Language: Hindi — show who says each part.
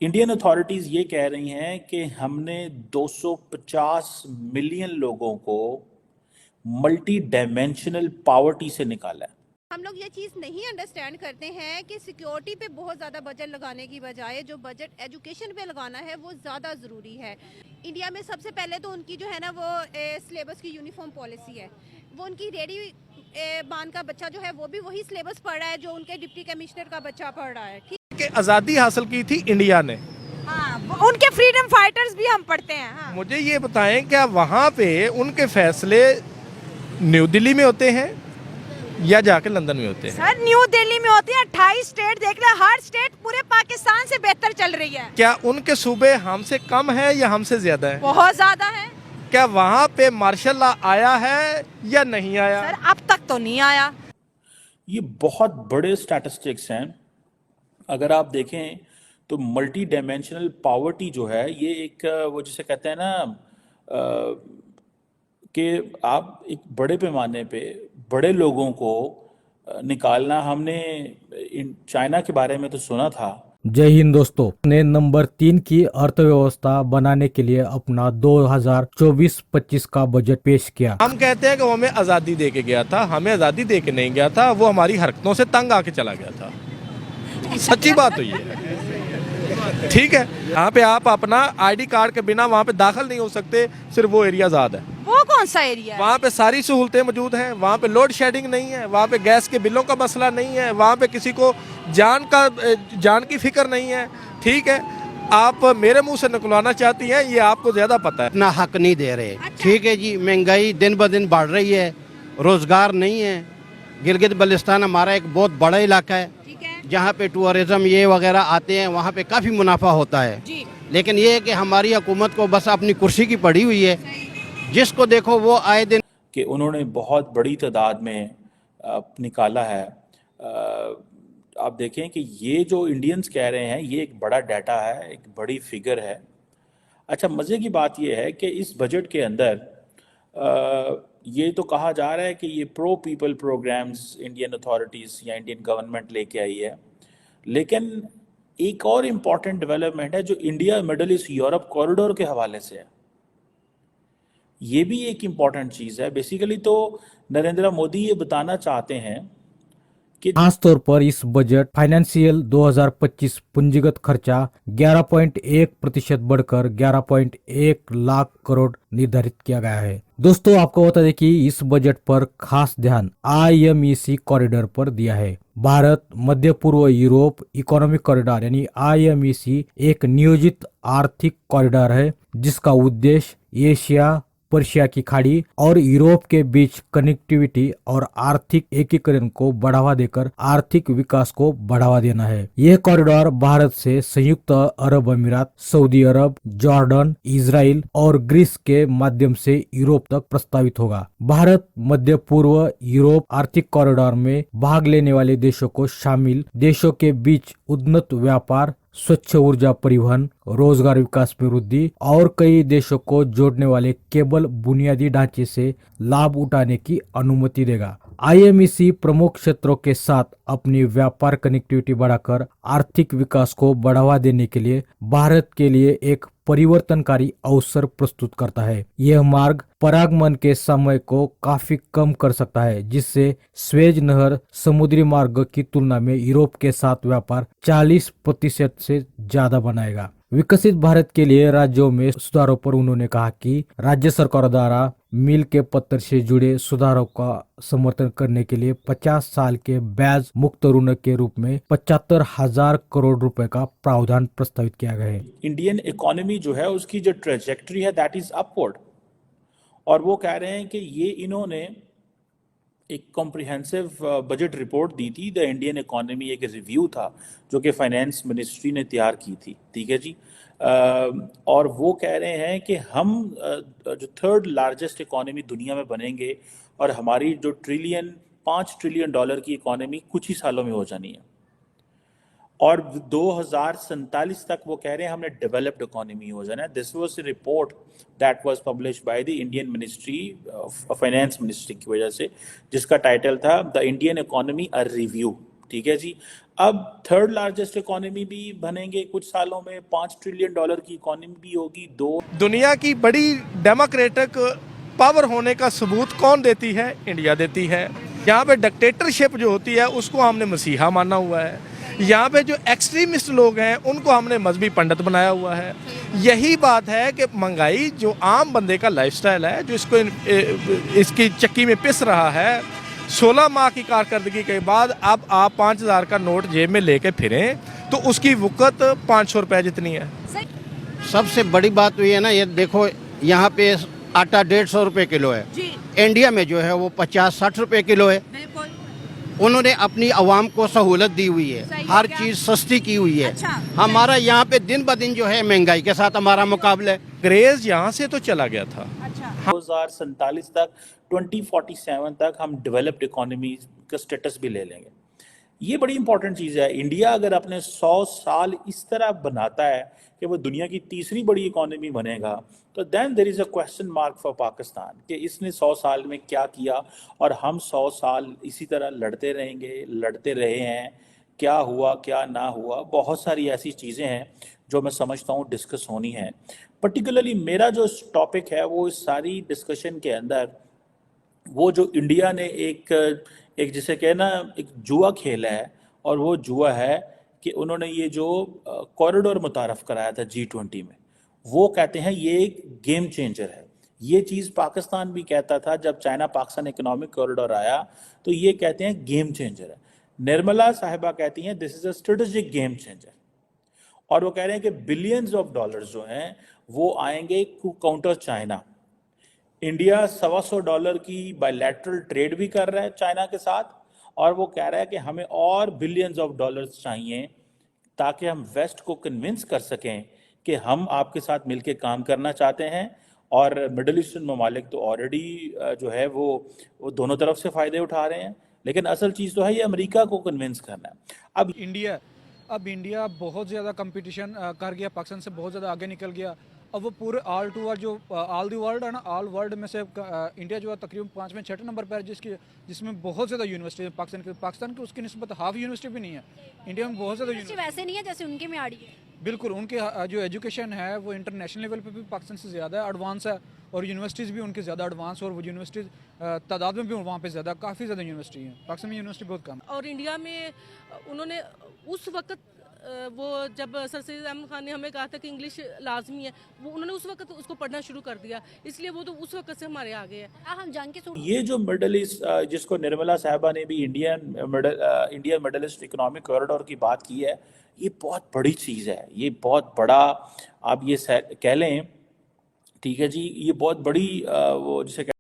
Speaker 1: इंडियन अथॉरिटीज ये कह रही हैं कि हमने 250 मिलियन लोगों को मल्टी डायमेंशनल पावर्टी से निकाला है।
Speaker 2: हम लोग ये चीज़ नहीं अंडरस्टैंड करते हैं कि सिक्योरिटी पे बहुत ज़्यादा बजट लगाने की बजाय जो बजट एजुकेशन पे लगाना है वो ज़्यादा ज़रूरी है। इंडिया में सबसे पहले तो उनकी जो है ना वो सिलेबस की यूनिफॉर्म पॉलिसी है। वो उनकी रेडी बान का बच्चा जो है वो भी वही सिलेबस पढ़ रहा है जो उनके डिप्टी कमिश्नर का बच्चा पढ़ रहा है। ठीक
Speaker 3: कि आज़ादी हासिल की थी इंडिया ने।
Speaker 2: हाँ, उनके फ्रीडम फाइटर्स भी हम पढ़ते हैं। हाँ।
Speaker 3: मुझे ये बताएं क्या वहाँ पे उनके फैसले न्यू दिल्ली में होते हैं या जाके लंदन में होते हैं?
Speaker 2: सर न्यू दिल्ली में होती है। 28 स्टेट देख ले, हर स्टेट पूरे पाकिस्तान से बेहतर चल रही है।
Speaker 3: क्या उनके सूबे हमसे कम है या हमसे ज्यादा है?
Speaker 2: बहुत ज्यादा है।
Speaker 3: क्या वहाँ पे मार्शल लॉ आया है या नहीं आया?
Speaker 2: सर अब तक तो नहीं आया।
Speaker 1: ये बहुत बड़े स्टैटिस्टिक्स हैं। अगर आप देखें तो मल्टी डायमेंशनल पावर्टी जो है ये एक वो जिसे कहते हैं ना कि आप एक बड़े पैमाने पे बड़े लोगों को निकालना। हमने चाइना के बारे में तो सुना था।
Speaker 4: जय हिंद दोस्तों ने नंबर 3 की अर्थव्यवस्था बनाने के लिए अपना 2024-25 का बजट पेश किया।
Speaker 3: हम कहते हैं कि वो हमें आज़ादी दे के गया था, हमें आज़ादी दे के नहीं गया था, वो हमारी हरकतों से तंग आके चला गया था। सच्ची बात तो ये है। ठीक है, यहाँ पे आप अपना आईडी कार्ड के बिना वहाँ पे दाखिल नहीं हो सकते, सिर्फ वो एरिया आज़ाद है।
Speaker 2: वो कौन सा एरिया है?
Speaker 3: वहाँ पे सारी सहूलतें मौजूद हैं, वहाँ पे लोड शेडिंग नहीं है, वहाँ पे गैस के बिलों का मसला नहीं है, वहाँ पे किसी को जान की फिक्र नहीं है। ठीक है, आप मेरे मुंह से निकलवाना चाहती हैं, ये आपको ज्यादा पता है।
Speaker 5: अपना हक नहीं दे रहे। ठीक है जी, महंगाई दिन ब दिन बढ़ रही है, रोजगार नहीं है। गिलगित बल्तिस्तान हमारा एक बहुत बड़ा इलाका है, जहाँ पे टूरिज्म ये वगैरह आते हैं, वहाँ पे काफ़ी मुनाफा होता है। लेकिन ये है कि हमारी हुकूमत को बस अपनी कुर्सी की पड़ी हुई है, जिसको देखो वो आए दिन
Speaker 1: कि उन्होंने बहुत बड़ी तादाद में निकाला है। आप देखें कि ये जो इंडियंस कह रहे हैं ये एक बड़ा डाटा है, एक बड़ी फिगर है। अच्छा, मज़े की बात ये है कि इस बजट के अंदर ये तो कहा जा रहा है कि ये pro people programs Indian authorities या इंडियन गवर्नमेंट लेके आई है, लेकिन एक और इम्पॉर्टेंट डेवलपमेंट है जो India middle east Europe corridor के हवाले से है। ये भी एक इम्पॉर्टेंट चीज़ है। बेसिकली तो नरेंद्र मोदी ये बताना चाहते हैं कि
Speaker 4: खास तौर पर इस बजट फाइनेंशियल 2025 पूंजीगत खर्चा 11.1% बढ़कर 11.1 लाख करोड़ निर्धारित किया गया है। दोस्तों आपको बता दें कि इस बजट पर खास ध्यान IMEC कॉरिडोर पर दिया है। भारत मध्य पूर्व यूरोप इकोनॉमिक कॉरिडोर यानी IMEC एक नियोजित आर्थिक कॉरिडोर है जिसका उद्देश्य एशिया, पर्शिया की खाड़ी और यूरोप के बीच कनेक्टिविटी और आर्थिक एकीकरण को बढ़ावा देकर आर्थिक विकास को बढ़ावा देना है। यह कॉरिडोर भारत से संयुक्त अरब अमीरात, सऊदी अरब, जॉर्डन, इजराइल और ग्रीस के माध्यम से यूरोप तक प्रस्तावित होगा। भारत मध्य पूर्व यूरोप आर्थिक कॉरिडोर में भाग लेने वाले देशों को शामिल देशों के बीच उन्नत व्यापार, स्वच्छ ऊर्जा परिवहन, रोजगार विकास में वृद्धि और कई देशों को जोड़ने वाले केबल बुनियादी ढांचे से लाभ उठाने की अनुमति देगा। IMEC प्रमुख क्षेत्रों के साथ अपनी व्यापार कनेक्टिविटी बढ़ाकर आर्थिक विकास को बढ़ावा देने के लिए भारत के लिए एक परिवर्तनकारी अवसर प्रस्तुत करता है। यह मार्ग परागमन के समय को काफी कम कर सकता है, जिससे स्वेज नहर समुद्री मार्ग की तुलना में यूरोप के साथ व्यापार 40% से ज्यादा बनाएगा। विकसित भारत के लिए राज्यों में सुधारों पर उन्होंने कहा कि राज्य सरकार द्वारा मील के पत्थर से जुड़े सुधारों का समर्थन करने के लिए 50 साल के ब्याज मुक्त ऋण के रूप में 75,000 करोड़ रुपए का प्रावधान प्रस्तावित किया गया है।
Speaker 1: इंडियन इकोनॉमी जो है उसकी जो ट्रेजेक्ट्री है दैट इज अपवर्ड, और वो कह रहे हैं कि ये इन्होंने एक कॉम्प्रिहेंसिव बजट रिपोर्ट दी थी। द इंडियन इकोनॉमी एक रिव्यू था जो कि फाइनेंस मिनिस्ट्री ने तैयार की थी। ठीक है जी। और वो कह रहे हैं कि हम जो थर्ड लार्जेस्ट इकोनॉमी दुनिया में बनेंगे और हमारी जो 5 ट्रिलियन डॉलर की इकोनॉमी कुछ ही सालों में हो जानी है, और 2047 तक वो कह रहे हैं हमने डेवलप्ड इकोनॉमी हो जाना है। This was a report that was published by the Indian ministry of finance ministry की वजह से, जिसका टाइटल था the Indian economy a review. ठीक है जी। अब थर्ड लार्जेस्ट इकोनॉमी भी बनेंगे कुछ सालों में, $5 ट्रिलियन की इकोनॉमी भी होगी।
Speaker 3: दुनिया की बड़ी डेमोक्रेटिक पावर होने का सबूत कौन देती है? इंडिया देती है। यहाँ पे डिक्टेटरशिप जो होती है उसको हमने मसीहा माना हुआ है। यहाँ पे जो एक्सट्रीमिस्ट लोग हैं उनको हमने मजहबी पंडित बनाया हुआ है। यही बात है कि महंगाई जो आम बंदे का लाइफस्टाइल है, जो इसको इसकी चक्की में पिस रहा है, 16 माह की कारकर्दगी के बाद अब आप 5,000 का नोट जेब में लेके फिरें तो उसकी वक़्त 500 रुपये जितनी है।
Speaker 5: सबसे बड़ी बात तो ये है ना, ये देखो यहाँ पे आटा 150 रुपए किलो है, इंडिया में जो है वो 50-60 रुपए किलो है। उन्होंने अपनी आवाम को सहूलत दी हुई है, हर चीज सस्ती की हुई है। हमारा यहाँ पे दिन ब दिन जो है महंगाई के साथ हमारा मुकाबला है।
Speaker 3: क्रेज यहाँ से तो चला गया था।
Speaker 1: 2047 तक, 2047 तक हम डेवलप्ड इकोनॉमी का स्टेटस भी ले लेंगे। ये बड़ी इंपॉर्टेंट चीज़ है। इंडिया अगर अपने 100 साल इस तरह बनाता है कि वो दुनिया की तीसरी बड़ी इकोनॉमी बनेगा, तो then there is a question mark for Pakistan कि इसने 100 साल में क्या किया, और हम 100 साल इसी तरह लड़ते रहेंगे, लड़ते रहे हैं, क्या हुआ क्या ना हुआ। बहुत सारी ऐसी चीज़ें हैं जो मैं समझता हूँ डिस्कस होनी है। पर्टिकुलरली मेरा जो टॉपिक है वो इस सारी डिस्कशन के अंदर वो जो इंडिया ने एक जिसे कहना एक जुआ खेला है, और वो जुआ है कि उन्होंने ये जो कॉरिडोर मुतारफ़ कराया था G20 में, वो कहते हैं ये एक गेम चेंजर है। ये चीज़ पाकिस्तान भी कहता था जब चाइना पाकिस्तान इकोनॉमिक कॉरिडोर आया, तो ये कहते हैं गेम चेंजर है। निर्मला साहिबा कहती हैं this is a strategic game changer, और वो कह रहे हैं कि बिलियंस ऑफ डॉलर्स जो हैं वो आएंगे काउंटर चाइना। इंडिया $125 की बायलैटरल ट्रेड भी कर रहा है चाइना के साथ, और वो कह रहा है कि हमें और बिलियंस ऑफ डॉलर्स चाहिए ताकि हम वेस्ट को कन्विंस कर सकें कि हम आपके साथ मिलकर काम करना चाहते हैं। और मिडल ईस्टर्न ममालिक तो ऑलरेडी जो है वो दोनों तरफ से फ़ायदे उठा रहे हैं, लेकिन असल चीज़ तो है ये अमेरिका को कन्विंस करना है। अब
Speaker 6: इंडिया बहुत ज़्यादा कंपटीशन कर गया, पाकिस्तान से बहुत ज़्यादा आगे निकल गया। अब वो पूरे ऑल टू वर्ल्ड जो ऑल द वर्ल्ड है ना, ऑल वर्ल्ड में से इंडिया जो है तकरीबन 5वें-6ठे नंबर पर है, जिसमें बहुत ज़्यादा यूनिवर्सिटी है। पाकिस्तान की उसकी निस्बत हाफ यूनिवर्सिटी भी नहीं है। इंडिया में बहुत ज़्यादा यूनिवर्सिटी
Speaker 7: वैसे नहीं है जैसे उनके में आ रही है।
Speaker 6: बिल्कुल, उनके जो एजुकेशन है वो इंटरनेशनल लेवल पे भी पाकिस्तान से ज़्यादा एडवांस है, और यूनिवर्सिटीज़ भी उनके ज़्यादा एडवांस, और वो यूनिवर्सिटीज़ तादाद में भी वहाँ पे ज़्यादा, काफ़ी ज़्यादा यूनिवर्सिटी हैं। पाकिस्तान में यूनिवर्सिटी बहुत कम है।
Speaker 8: और इंडिया में उन्होंने उस वक्त वो जब सर सैयद अहमद खान ने हमें कहा था कि इंग्लिश लाजमी है, वो उन्होंने उस वक्त उसको पढ़ना शुरू कर दिया, इसलिए वो तो उस वक्त से हमारे आगे है।
Speaker 7: हम जान के
Speaker 1: ये जो मिडल ईस्ट जिसको निर्मला साहिबा ने भी Indian middle east economic corridor की बात की है, ये बहुत बड़ी चीज़ है। ये बहुत बड़ा आप ये कह लें, ठीक है जी, ये बहुत बड़ी वो जिसे